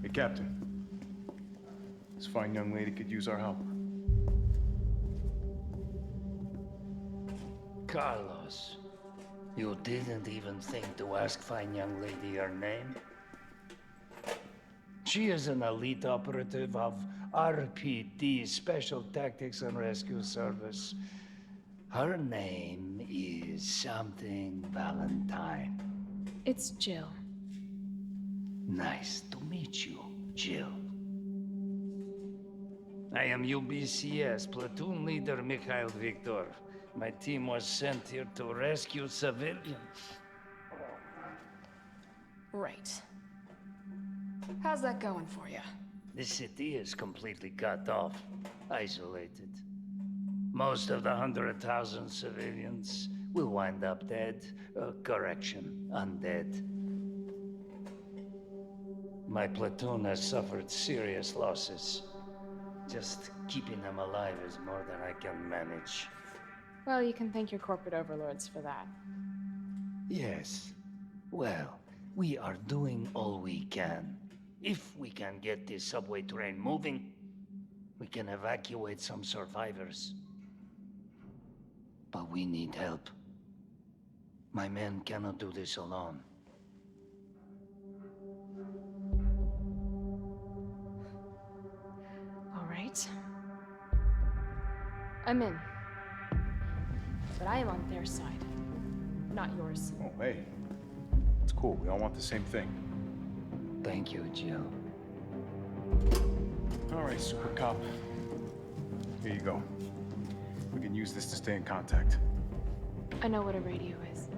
Hey, Captain. This fine young lady could use our help. Carlos, you didn't even think to ask fine young lady her name? She is an elite operative of RPD, Special Tactics and Rescue Service. Her name is something Valentine. It's Jill. Nice to meet you, Jill. I am UBCS Platoon Leader Mikhail Viktor. My team was sent here to rescue civilians. Right. How's that going for you? The city is completely cut off, isolated. Most of the 100,000 civilians will wind up dead. Correction, undead. My platoon has suffered serious losses. Just keeping them alive is more than I can manage. Well, you can thank your corporate overlords for that. Yes. Well, we are doing all we can. If we can get this subway train moving, we can evacuate some survivors. But we need help. My men cannot do this alone. All right. I'm in. But I am on their side, not yours. Oh, hey. It's cool. We all want the same thing. Thank you, Jill. All right, Super Cop. Here you go. We can use this to stay in contact. I know what a radio is.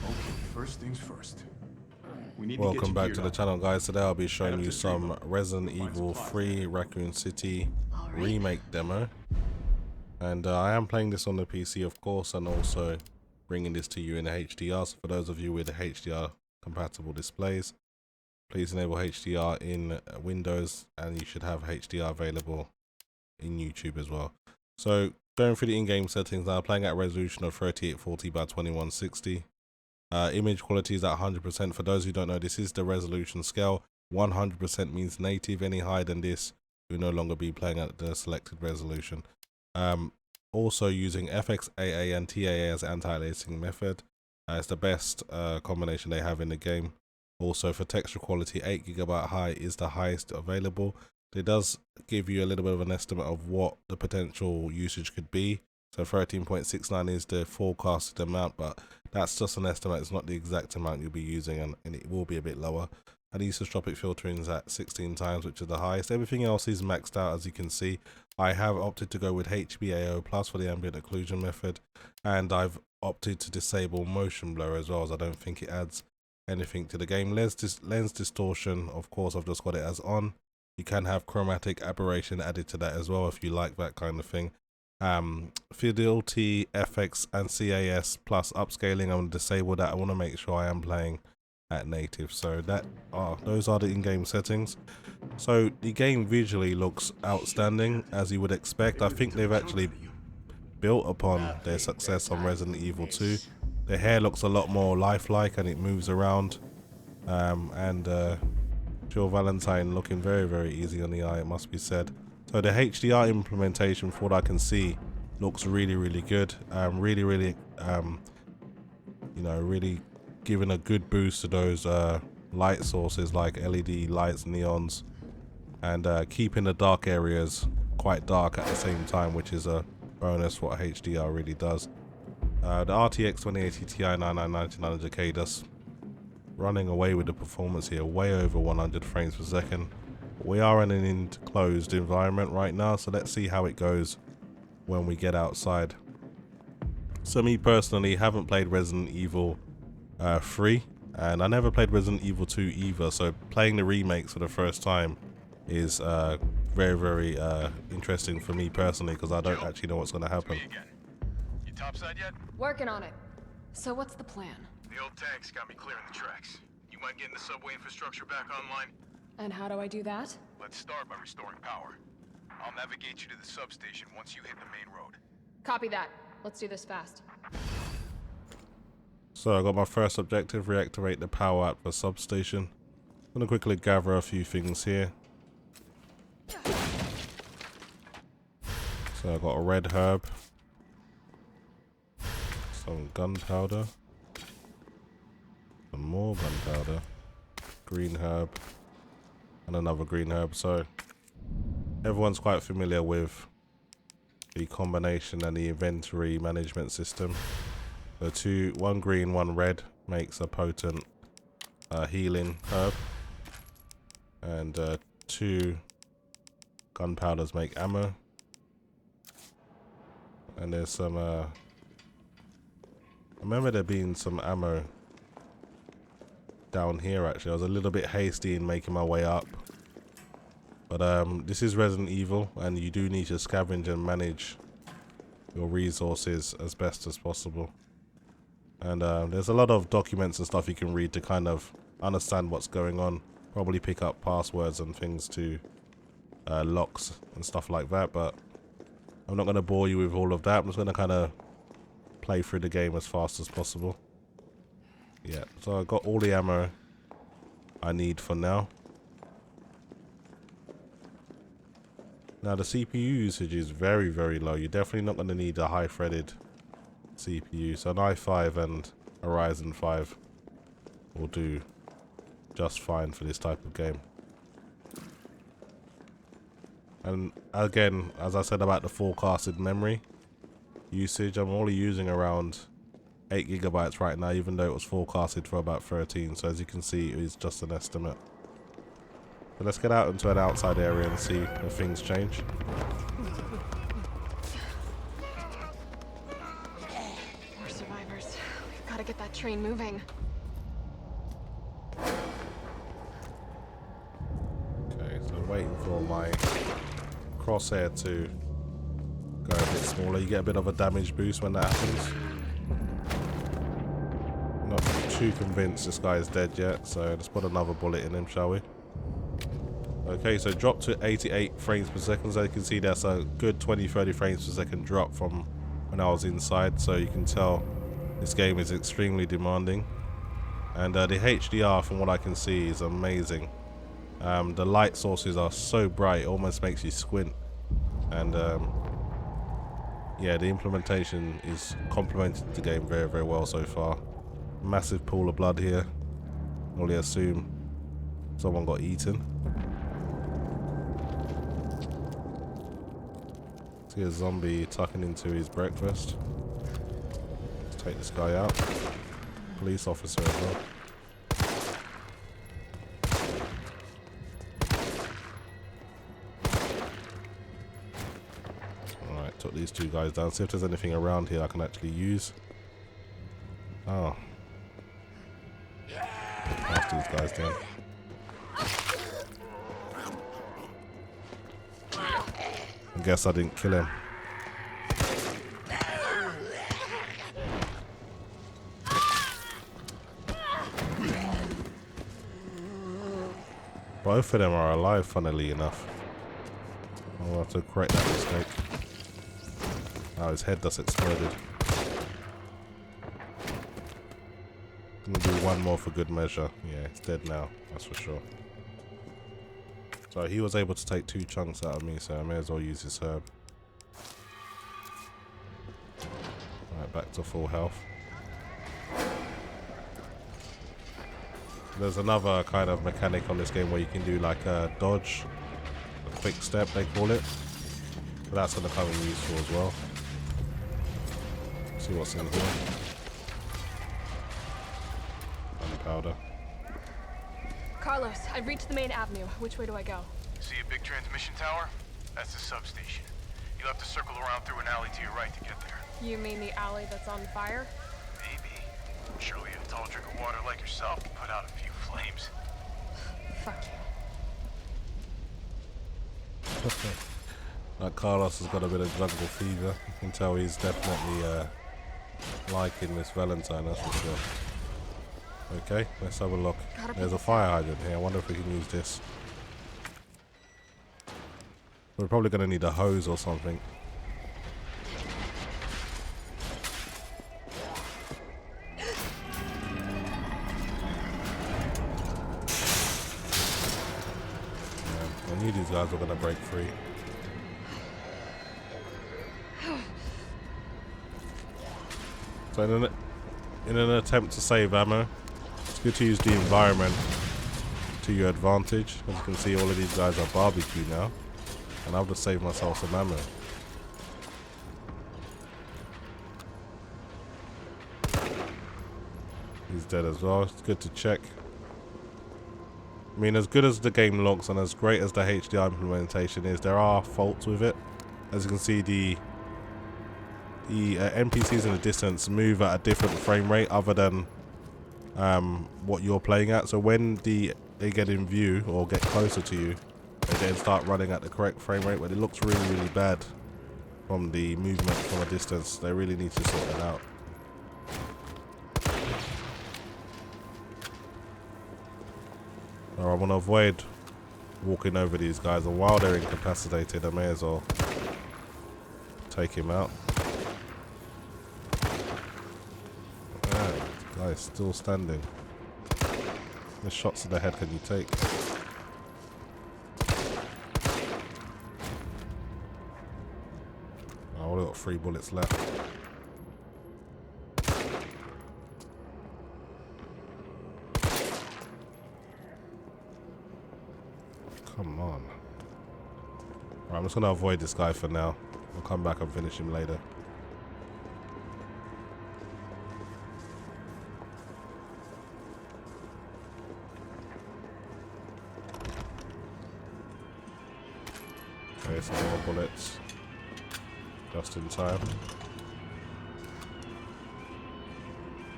Okay, first things first. We need Welcome to back get to you the channel, guys. Today I'll be showing you some level. Resident Evil 3 Raccoon City remake demo. And I am playing this on the PC, of course, and also bringing this to you in HDR. So for those of you with HDR compatible displays, please enable HDR in Windows, and you should have HDR available in YouTube as well. So going through the in-game settings now, playing at a resolution of 3840 by 2160. Image quality is at 100%. For those who don't know, this is the resolution scale. 100% means native. Any higher than this, you'll no longer be playing at the selected resolution. Also using FXAA and TAA as anti-aliasing method. It's the best combination they have in the game. Also for texture quality, 8GB high is the highest available. It does give you a little bit of an estimate of what the potential usage could be. So 13.69 is the forecasted amount, but that's just an estimate. It's not the exact amount you'll be using, and it will be a bit lower. And isotropic filtering is at 16 times, which is the highest. Everything else is maxed out, as you can see. I have opted to go with HBAO plus for the ambient occlusion method, and I've opted to disable motion blur as well, as I don't think it adds anything to the game. Lens distortion, of course, I've just got it as on. You can have chromatic aberration added to that as well if you like that kind of thing. Fidelity, FX and CAS plus upscaling, I'm going to disable that. I want to make sure I am playing at native. So those are the in-game settings. So the game visually looks outstanding, as you would expect. I think they've actually built upon their success on Resident Evil 2. The hair looks a lot more lifelike and it moves around. Jill Valentine looking very, very easy on the eye, it must be said. So the HDR implementation, for what I can see, looks really, really good. Really giving a good boost to those light sources like LED lights, neons, and keeping the dark areas quite dark at the same time, which is a bonus what HDR really does. The RTX 2080 Ti 9900K does running away with the performance here, way over 100 frames per second. We are in an enclosed environment right now, so let's see how it goes when we get outside. So me personally haven't played Resident Evil 3, and I never played Resident Evil 2 either, so playing the remakes for the first time is very, very interesting for me personally, because I don't actually know what's going to happen. You topside yet? Working on it. So what's the plan? The old tanks got me clearing the tracks. You mind getting the subway infrastructure back online? And how do I do that? Let's start by restoring power. I'll navigate you to the substation once you hit the main road. Copy that. Let's do this fast. So I got my first objective, reactivate the power out for substation. I'm gonna quickly gather a few things here. So I got a red herb, some gunpowder, some more gunpowder, green herb, and another green herb. So everyone's quite familiar with the combination and the inventory management system. So one green, one red makes a potent healing herb, and 2 gunpowders make ammo. And there's some I remember there being some ammo down here actually. I was a little bit hasty in making my way up. But this is Resident Evil, and you do need to scavenge and manage your resources as best as possible. And there's a lot of documents and stuff you can read to kind of understand what's going on. Probably pick up passwords and things to locks and stuff like that, but I'm not going to bore you with all of that. I'm just going to kind of play through the game as fast as possible. Yeah, so I got all the ammo I need for now. Now the CPU usage is very, very low. You're definitely not going to need a high-threaded CPU. So an i5 and a Ryzen 5 will do just fine for this type of game. And again, as I said about the forecasted memory usage, I'm only using around 8 GB right now, even though it was forecasted for about 13. So as you can see, it is just an estimate. But let's get out into an outside area and see if things change. More survivors. We've got to get that train moving. Okay, so I'm waiting for my crosshair to go a bit smaller. You get a bit of a damage boost when that happens. Not too convinced this guy is dead yet, so let's put another bullet in him, shall we? Okay, so drop to 88 frames per second. So you can see that's a good 20-30 frames per second drop from when I was inside. So you can tell this game is extremely demanding. And the HDR, from what I can see, is amazing. The light sources are so bright, it almost makes you squint. And yeah, the implementation is complemented the game very, very well so far. Massive pool of blood here. Only assume someone got eaten. See a zombie tucking into his breakfast. Let's take this guy out. Police officer as well. Alright, took these 2 guys down. See if there's anything around here I can actually use. Oh. Half these guys down. I guess I didn't kill him. Both of them are alive, funnily enough. I'll have to correct that mistake. Oh, his head just exploded. I'm gonna do one more for good measure. Yeah, he's dead now, that's for sure. So he was able to take 2 chunks out of me, so I may as well use his herb. Alright, back to full health. There's another kind of mechanic on this game where you can do like a dodge, a quick step they call it. But that's going to come in useful as well. See what's in here. Gunpowder. Carlos, I've reached the main avenue. Which way do I go? See a big transmission tower? That's the substation. You'll have to circle around through an alley to your right to get there. You mean the alley that's on fire? Maybe. Surely a tall drink of water like yourself can put out a few flames. Fuck you. Like Carlos has got a bit of jungle fever. You can tell he's definitely liking Miss Valentine, that's for sure. Okay, let's have a look. There's a fire hydrant here. I wonder if we can use this. We're probably going to need a hose or something. these guys are going to break free. So in an attempt to save ammo, it's good to use the environment to your advantage. As you can see, all of these guys are barbecue now, and I've just saved myself some ammo. He's dead as well. It's good to check. I mean, as good as the game looks and as great as the HDR implementation is, there are faults with it. As you can see, the NPCs in the distance move at a different frame rate other than what you're playing at. So when they get in view or get closer to you, they then start running at the correct frame rate, but it looks really, really bad from the movement from a distance. They really need to sort that out. So I want to avoid walking over these guys, and while they're incapacitated, I may as well take him out. Yeah, this guy's still standing. How many shots to the head can you take? I've only got 3 bullets left. Come on. Right, I'm just gonna avoid this guy for now. I'll come back and finish him later. Okay, some more bullets. Just in time.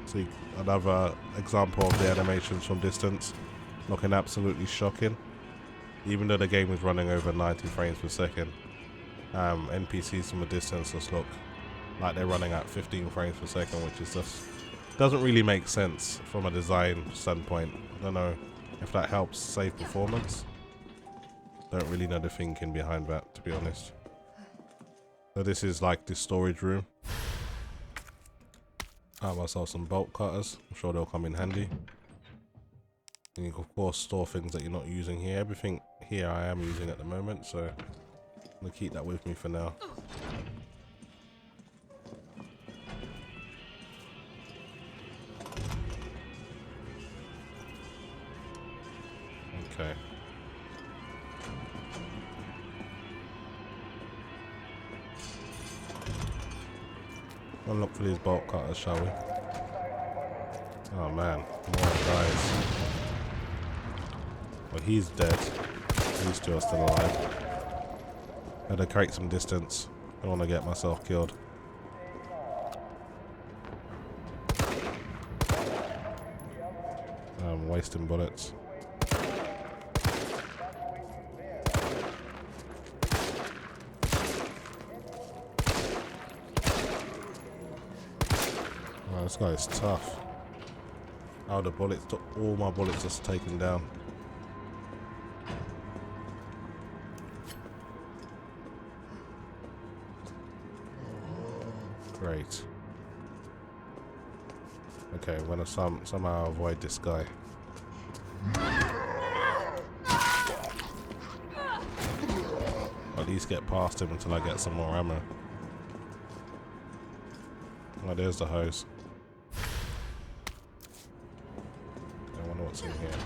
See, another example of the animations from distance. Looking absolutely shocking. Even though the game is running over 90 frames per second, NPCs from a distance just look like they're running at 15 frames per second, which is just doesn't really make sense from a design standpoint. I don't know if that helps save performance. Don't really know the thinking behind that, to be honest. So this is like the storage room. I have myself some bolt cutters. I'm sure they'll come in handy. And you can of course store things that you're not using here. Everything here I am using at the moment, so I'm gonna keep that with me for now. Okay. One look for these bolt cutters, shall we? Oh man, more guys. Well, he's dead. These two are still alive. I had to create some distance. I don't want to get myself killed. I'm wasting bullets. Wow, this guy is tough. Oh, the bullets, all my bullets just taken down. Great. Okay, I'm gonna somehow avoid this guy. At least get past him until I get some more ammo. Oh, there's the hose. I wonder what's in here.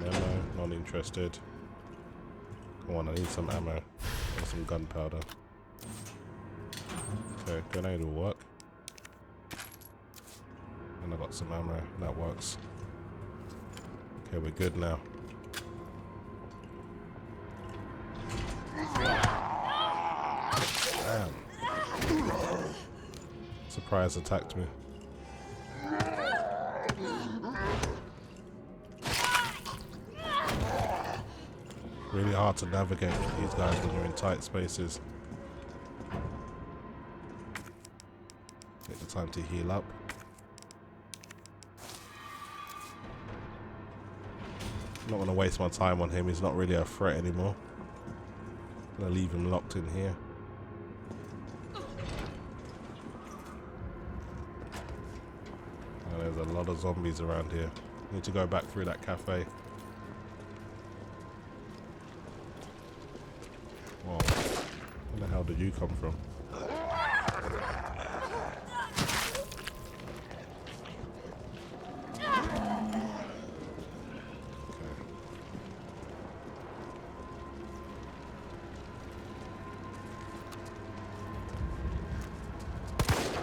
Ammo, not interested. Come on, I need some ammo. Or some gunpowder. Okay, grenade will work. And I got some ammo, that works. Okay, we're good now. Damn. Surprise attacked me. Really hard to navigate with these guys when you're in tight spaces. Take the time to heal up. I'm not going to waste my time on him, he's not really a threat anymore. I'm going to leave him locked in here. Oh, there's a lot of zombies around here. Need to go back through that cafe. did you come from?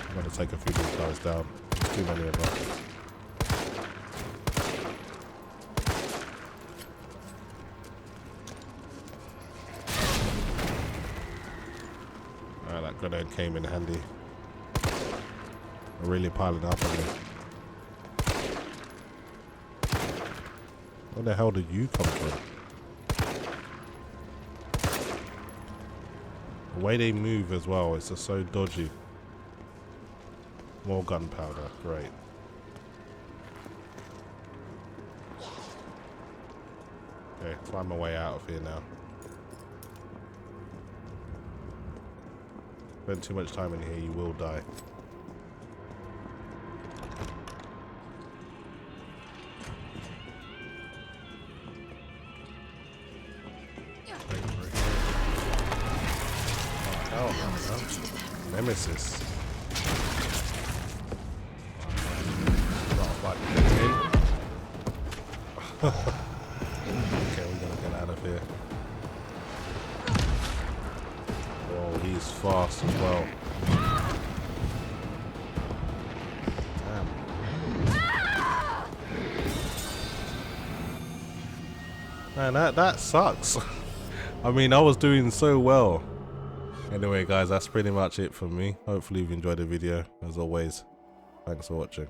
I'm gonna take a few of these guys down. There's too many of them. That grenade came in handy. They're really piling up on me. Where the hell did you come from? The way they move as well, it's just so dodgy. More gunpowder, great. Okay, find my way out of here now. Spend too much time in here, you will die. Oh, hell no. Nemesis. Okay, we gotta get out of here. Oh, he's fast as well. Damn. Man, that sucks. I mean, I was doing so well. Anyway, guys, that's pretty much it from me. Hopefully you've enjoyed the video. As always, thanks for watching.